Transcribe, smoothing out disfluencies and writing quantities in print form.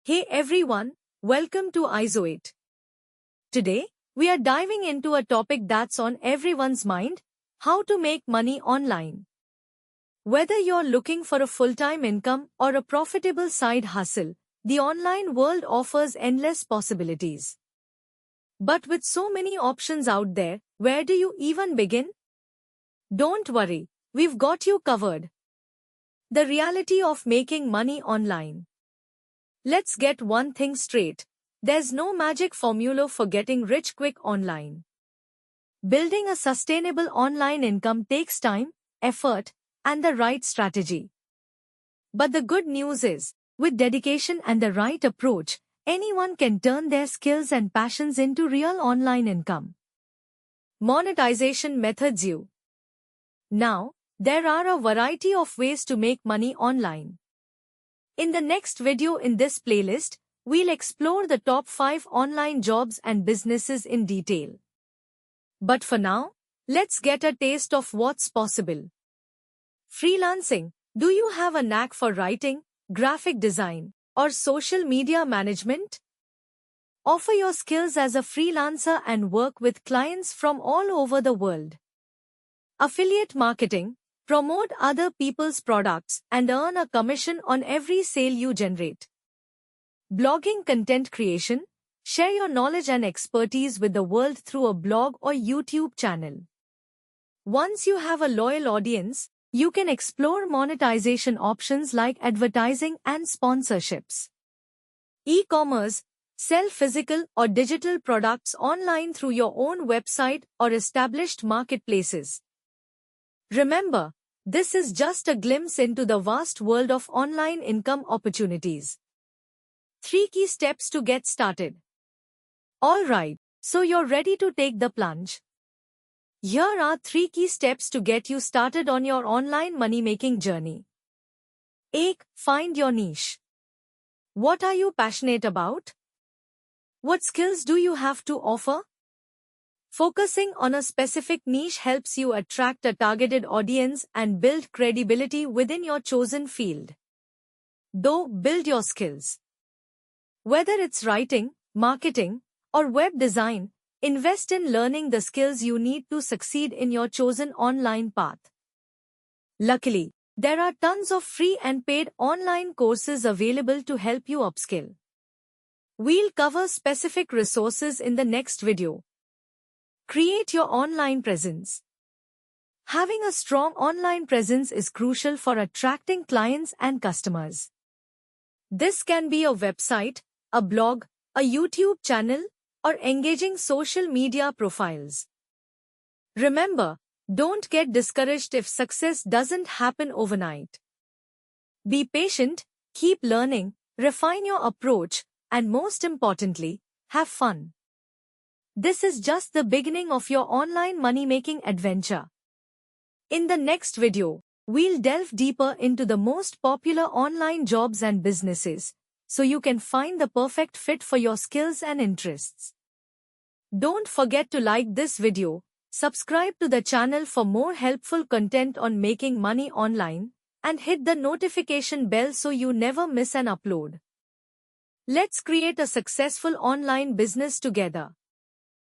Hey everyone, welcome to Izoate. Today, we are diving into a topic that's on everyone's mind: how to make money online. Whether you're looking for a full-time income or a profitable side hustle, the online world offers endless possibilities. But with so many options out there, where do you even begin? Don't worry, we've got you covered. The reality of making money online. Let's get one thing straight. There's no magic formula for getting rich quick online. Building a sustainable online income takes time, effort, and the right strategy. But the good news is, with dedication and the right approach, anyone can turn their skills and passions into real online income. Monetization methods. Now, there are a variety of ways to make money online. In the next video in this playlist, we'll explore the top 5 online jobs and businesses in detail. But for now, let's get a taste of what's possible. Freelancing. Do you have a knack for writing, graphic design, or social media management? Offer your skills as a freelancer and work with clients from all over the world. Affiliate marketing. Promote other people's products and earn a commission on every sale you generate. Blogging content creation. Share your knowledge and expertise with the world through a blog or YouTube channel. Once you have a loyal audience, you can explore monetization options like advertising and sponsorships. E-commerce. Sell physical or digital products online through your own website or established marketplaces. Remember, this is just a glimpse into the vast world of online income opportunities. 3 key steps to get started. Alright, so you're ready to take the plunge. Here are 3 key steps to get you started on your online money-making journey. 1. Find your niche. What are you passionate about? What skills do you have to offer? Focusing on a specific niche helps you attract a targeted audience and build credibility within your chosen field. Build your skills. Whether it's writing, marketing, or web design, invest in learning the skills you need to succeed in your chosen online path. Luckily, there are tons of free and paid online courses available to help you upskill. We'll cover specific resources in the next video. Create your online presence. Having a strong online presence is crucial for attracting clients and customers. This can be a website, a blog, a YouTube channel, or engaging social media profiles. Remember, don't get discouraged if success doesn't happen overnight. Be patient, keep learning, refine your approach, and most importantly, have fun. This is just the beginning of your online money-making adventure. In the next video, we'll delve deeper into the most popular online jobs and businesses, so you can find the perfect fit for your skills and interests. Don't forget to like this video, subscribe to the channel for more helpful content on making money online, and hit the notification bell so you never miss an upload. Let's create a successful online business together.